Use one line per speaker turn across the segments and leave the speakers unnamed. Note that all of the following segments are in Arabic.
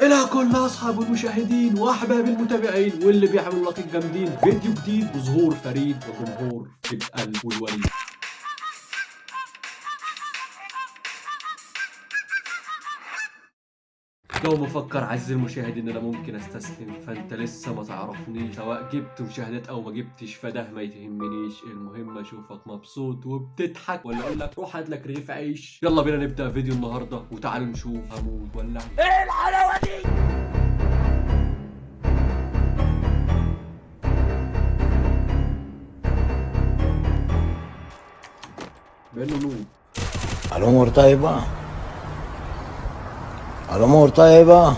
إلى كل أصحاب المشاهدين وأحباب المتابعين واللي بيعملوا لايك جامدين، فيديو جديد بظهور فريد وجمهور في القلب والوليد. لو مفكر عزيزي المشاهد ان انا ممكن استسلم فانت لسه ما تعرفنيش، سواء جبت مشاهدات او ما جبتش فده ما يهمنيش، المهم اشوفك مبسوط وبتضحك ولا اقول لك روح هات لك رغيف عيش. يلا بينا نبدا فيديو النهارده وتعالوا نشوف هموت ولا
ايه الحلاوه دي؟
بانه نوم.
الأمور طيبة، الأمور طيبة.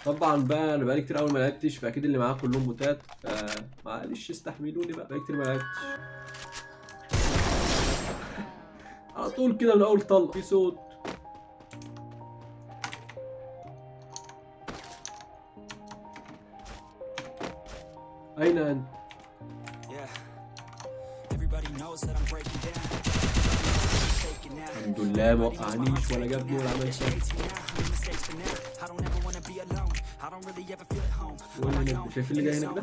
طبعا بقى انا بقالي كتير قوي ما لعبتش، فاكيد اللي معاه كلهم موتات، فمعلش استحملوني بقالي كتير ما لعبتش. على طول كده من اول طلقه في صوت. اين انت؟ الحمد لله ما وقعنيش ولا جابني ولا عمل شيء. شايف اللي جاي هناك ده؟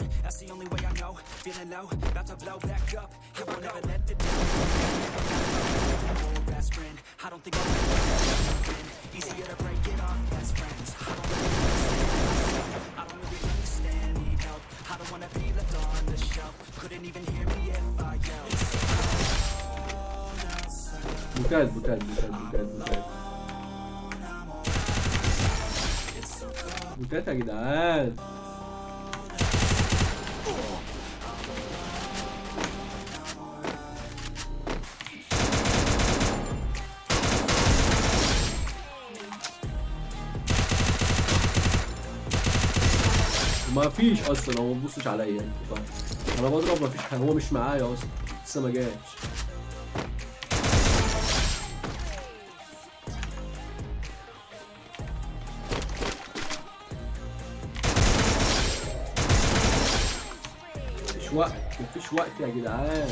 بوتات بوتات بوتات بوتات بوتات بوتات يا جدعان. ما فيش اصلا، هو ما بيبصش عليا يعني. انا بضرب ما فيش حاجه، هو مش معايا اصلا لسه ما جاش. مفيش وقت يا جدعان.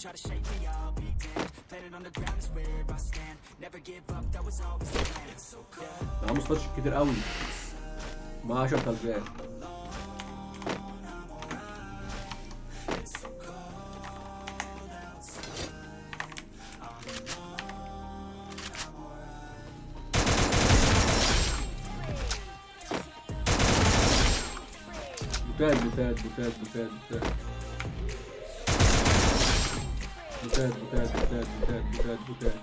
Try to shake me, I'll be damned. Planet on the ground is where I stand. Never give up, that was always the plan. It's so cold.
معاه مستشفى كتير قوي، معاه 10 كلبات. بوتات بوتات بوتات بوتات بوتات بوتات بوتات بوتات بوتات بوتات.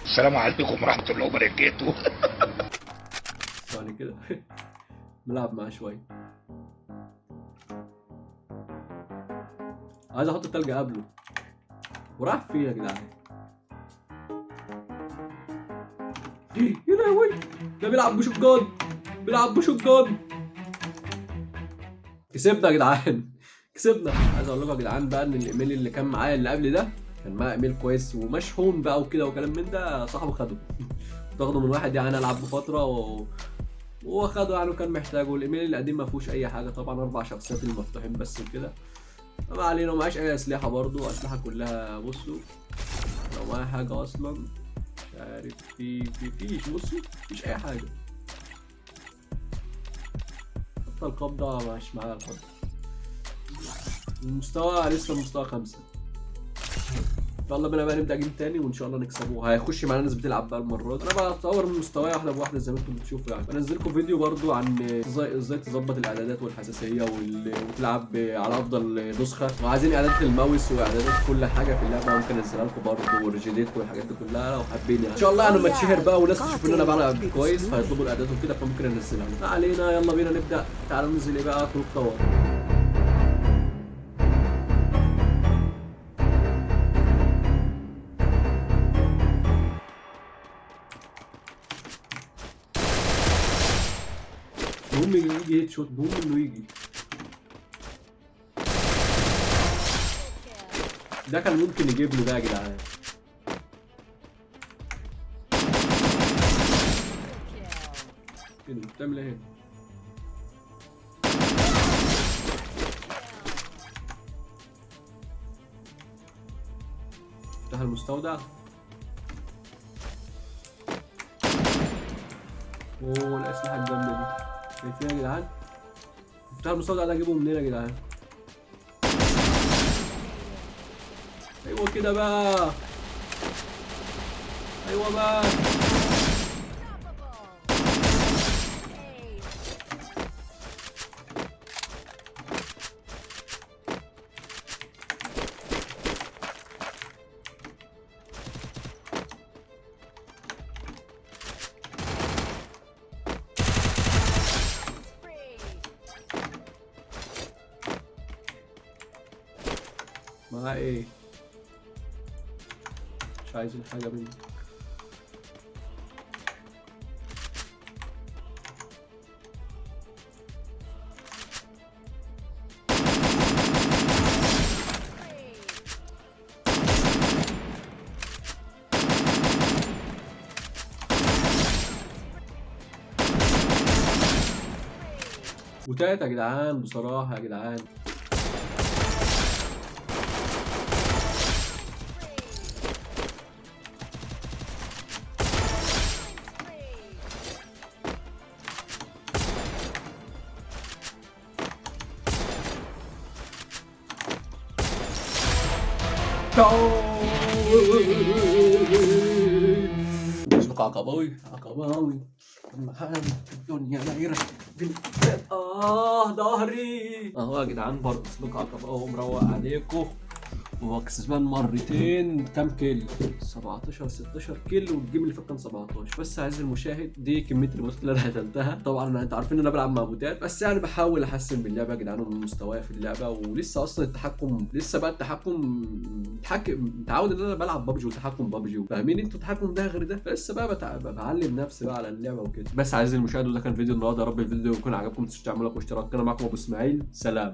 السلام عليكم ورحمه الله وبركاته.
ثواني كده بلعب معاه شويه. عايز احط التلج قبله وراح فين يا جدعان؟ يا لهوي ده بيلعب بشوتجان، بيلعب بشوتجان. كسبنا يا جدعان، كسبنا. عايز اقول لكم يا جدعان بقى ان الايميل اللي كان معايا اللي قبل ده كان معايا ايميل كويس ومشحون بقى وكده وكلام من ده، صاحبه خده. كنت واخده من واحد يعني العب بفتره وهو خده يعني وكان محتاجه. الايميل القديم ما فيهوش اي حاجه طبعا، 4 شخصيات اللي مفتوحين بس وكده. ما علينا، ومعاش اي اسلحه برضو، اسلحه كلها بصوا لو معايا حاجه اصلا مش عارف فيش. بصوا مفيش اي حاجه، حتى القبضه مش معايا. القبضه المستوى لسه مستوى 5. يلا بينا بقى نبدا جيم تاني وان شاء الله نكسبه. هيخش معانا ناس بتلعب بقى المره دي. انا بطور من مستواي واحده بواحده زي ما انتم بتشوفوا يعني. بنزل لكم فيديو برضو عن ازاي تظبط الاعدادات والحساسيه وتلعب على افضل نسخه، وعايزين اعدادات الماوس واعدادات كل حاجه في اللعبه ممكن انزلها لكم برضو، والريجيديت والحاجات دي كلها لو حابين يعني. ان شاء الله انا لما اتشهر بقى وناس تشوف ان انا بلعب كويس فهيطلبوا الاعدادات وكده فممكن انزلها. ما علينا، يلا بينا نبدا. تعالوا ننزل ايه بقى؟ كروك تاور. يجي هيد شوت، المهم انه يجي. ده كان ممكن يجيب له ده يا جدعان. ايه ده بتعمل ايه؟ افتح المستودع. اوه الاسلحه الجامده دي، شايفين يا جدعان؟ افتح المستودع ده اجيبه منين يا جدعان؟ ايوه كده بقى، ايوه بقى. معاه ايه؟ مش عايزين حاجة مني. وتالت يا جدعان بصراحة يا جدعان. اسمك عقباوي عقباوي، اهم حاجه في الدنيا دايره ظهري اهو يا جدعان. برضه اسمك عقباوي مروق عليكم، وكسبان مرتين. كام كيل؟ 17 16 كيل، والجيم اللي فات كان 17. بس عايز المشاهد دي كميه البوتات اللي انا قتلتها. طبعا انتوا عارفين ان انا بلعب مع بوتات، بس يعني بحاول احسن من اللعبه يا جدعان ومن مستواي في اللعبه. ولسه اصلا التحكم لسه بقى التحكم متعود ان انا بلعب ببجي وتحكم ببجي، فاهمين انتوا التحكم ده غير ده. فلسه بقى بعلم نفسي بقى على اللعبه وكده. بس عايز المشاهد، وده كان فيديو النهارده. يا رب الفيديو يكون عجبكم. ما تنسوش تعملوا لايك واشتراك. انا معاكم ابو اسماعيل، سلام.